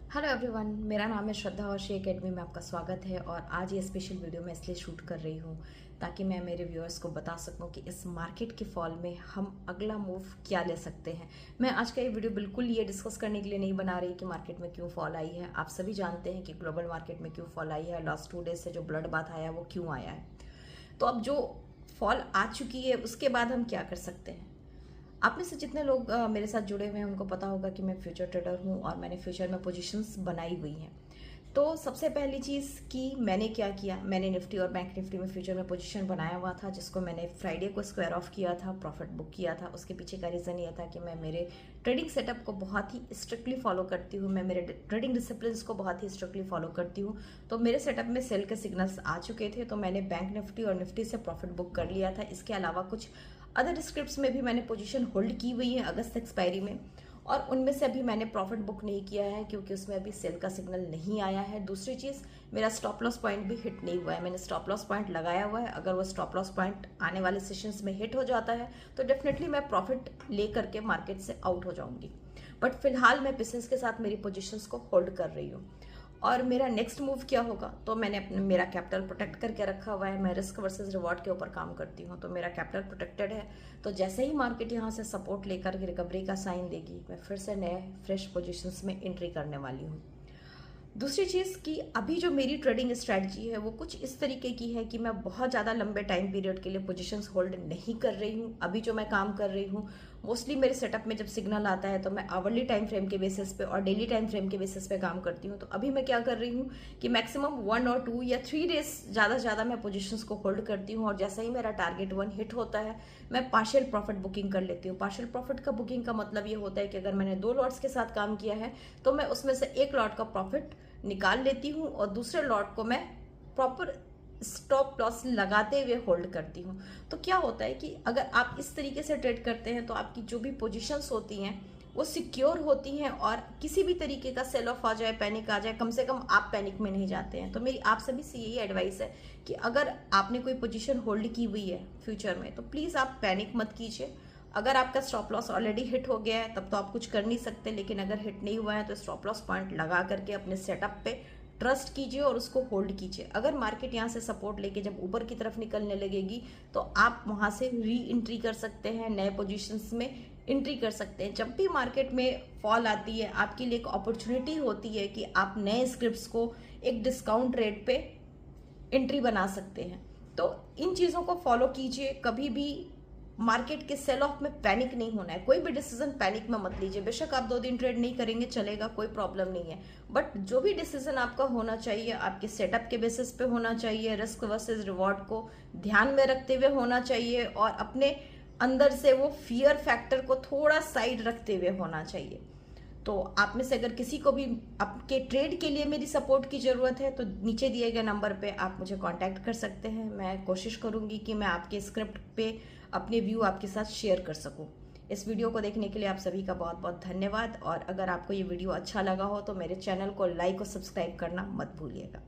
Hello everyone, मेरा नाम है श्रद्धा और श्री एकेडमी में आपका स्वागत है। और आज ये स्पेशल वीडियो मैं इसलिए शूट कर रही हूँ ताकि मैं मेरे व्यूअर्स को बता सकूँ कि इस मार्केट के फॉल में हम अगला मूव क्या ले सकते हैं। मैं आज का ये वीडियो बिल्कुल ये डिस्कस करने के लिए नहीं बना रही कि मार्केट में क्यों फॉल आई है। आप सभी जानते हैं कि ग्लोबल मार्केट में क्यों फॉल आई है, लास्ट 2 डेज से जो ब्लड बाथ आया वो क्यों आया है। तो अब जो फॉल आ चुकी है उसके बाद हम क्या कर सकते हैं। आप में से जितने लोग मेरे साथ जुड़े हुए हैं उनको पता होगा कि मैं फ्यूचर ट्रेडर हूं और मैंने फ्यूचर में पोजीशंस बनाई हुई हैं। तो सबसे पहली चीज़ कि मैंने क्या किया, मैंने निफ्टी और बैंक निफ्टी में फ्यूचर में पोजीशन बनाया हुआ था जिसको मैंने फ्राइडे को स्क्वायर ऑफ किया था, प्रॉफिट बुक किया था। उसके पीछे का रीज़न ये था कि मैं मेरे ट्रेडिंग सेटअप को बहुत ही स्ट्रिक्टली फॉलो करती हूँ, मैं मेरे ट्रेडिंग डिसिप्लिन को बहुत ही स्ट्रिक्टली फॉलो करती हूँ। तो मेरे सेटअप में सेल के सिग्नल्स आ चुके थे तो मैंने बैंक निफ्टी और निफ्टी से प्रॉफिट बुक कर लिया था। इसके अलावा कुछ अदर स्क्रिप्ट्स में भी मैंने पोजीशन होल्ड की हुई है अगस्त एक्सपायरी में, और उनमें से अभी मैंने प्रॉफिट बुक नहीं किया है क्योंकि उसमें अभी सेल का सिग्नल नहीं आया है। दूसरी चीज़, मेरा स्टॉप लॉस पॉइंट भी हिट नहीं हुआ है। मैंने स्टॉप लॉस पॉइंट लगाया हुआ है, अगर वो स्टॉप लॉस पॉइंट आने वाले सेशंस में हिट हो जाता है तो डेफिनेटली मैं प्रॉफिट ले करके मार्केट से आउट हो जाऊंगी। बट फिलहाल मैं पेशेंस के साथ मेरी पोजिशंस को होल्ड कर रही हूँ। और मेरा नेक्स्ट मूव क्या होगा, तो मैंने अपने मेरा कैपिटल प्रोटेक्ट करके रखा हुआ है। मैं रिस्क वर्सेस रिवॉर्ड के ऊपर काम करती हूँ तो मेरा कैपिटल प्रोटेक्टेड है। तो जैसे ही मार्केट यहाँ से सपोर्ट लेकर के रिकवरी का साइन देगी, मैं फिर से नए फ्रेश पोजीशंस में एंट्री करने वाली हूँ। दूसरी चीज़ कि अभी जो मेरी ट्रेडिंग स्ट्रैटेजी है वो कुछ इस तरीके की है कि मैं बहुत ज़्यादा लंबे टाइम पीरियड के लिए पोजीशंस होल्ड नहीं कर रही हूँ। अभी जो मैं काम कर रही हूँ मोस्टली मेरे सेटअप में जब सिग्नल आता है तो मैं आवरली टाइम फ्रेम के बेसिस पे और डेली टाइम फ्रेम के बेसिस पे काम करती हूँ। तो अभी मैं क्या कर रही हूँ कि मैक्सिमम 1 और 2 या 3 डेज ज़्यादा से ज़्यादा मैं पोजीशंस को होल्ड करती हूँ, और जैसा ही मेरा टारगेट 1 हिट होता है मैं पार्शियल प्रॉफिट बुकिंग कर लेती हूँ। पार्शियल प्रॉफिट का बुकिंग का मतलब ये होता है कि अगर मैंने 2 लॉट्स के साथ काम किया है तो मैं उसमें से एक लॉट का प्रॉफिट निकाल लेती हूँ और दूसरे लॉट को मैं प्रॉपर स्टॉप लॉस लगाते हुए होल्ड करती हूँ। तो क्या होता है कि अगर आप इस तरीके से ट्रेड करते हैं तो आपकी जो भी पोजीशंस होती हैं वो सिक्योर होती हैं, और किसी भी तरीके का सेल ऑफ आ जाए, पैनिक आ जाए, कम से कम आप पैनिक में नहीं जाते हैं। तो मेरी आप सभी से यही एडवाइस है कि अगर आपने कोई पोजीशन होल्ड की हुई है फ्यूचर में तो प्लीज़ आप पैनिक मत कीजिए। अगर आपका स्टॉप लॉस ऑलरेडी हिट हो गया है तब तो आप कुछ कर नहीं सकते, लेकिन अगर हिट नहीं हुआ है तो स्टॉप लॉस पॉइंट लगा करके अपने सेटअप पे ट्रस्ट कीजिए और उसको होल्ड कीजिए। अगर मार्केट यहाँ से सपोर्ट लेके जब ऊपर की तरफ निकलने लगेगी तो आप वहाँ से री एंट्री कर सकते हैं, नए पोजीशंस में एंट्री कर सकते हैं। जब भी मार्केट में फॉल आती है आपके लिए एक अपॉर्चुनिटी होती है कि आप नए स्क्रिप्ट्स को एक डिस्काउंट रेट पे एंट्री बना सकते हैं। तो इन चीज़ों को फॉलो कीजिए। कभी भी मार्केट के सेल ऑफ में पैनिक नहीं होना है, कोई भी डिसीजन पैनिक में मत लीजिए। बेशक आप 2 दिन ट्रेड नहीं करेंगे चलेगा, कोई प्रॉब्लम नहीं है, बट जो भी डिसीजन आपका होना चाहिए आपके सेटअप के बेसिस पे होना चाहिए, रिस्क वर्सेस रिवॉर्ड को ध्यान में रखते हुए होना चाहिए, और अपने अंदर से वो फियर फैक्टर को थोड़ा साइड रखते हुए होना चाहिए। तो आप में से अगर किसी को भी आपके ट्रेड के लिए मेरी सपोर्ट की ज़रूरत है तो नीचे दिए गए नंबर पे आप मुझे कांटेक्ट कर सकते हैं। मैं कोशिश करूंगी कि मैं आपके स्क्रिप्ट पे अपने व्यू आपके साथ शेयर कर सकूं। इस वीडियो को देखने के लिए आप सभी का बहुत बहुत धन्यवाद, और अगर आपको ये वीडियो अच्छा लगा हो तो मेरे चैनल को लाइक और सब्सक्राइब करना मत भूलिएगा।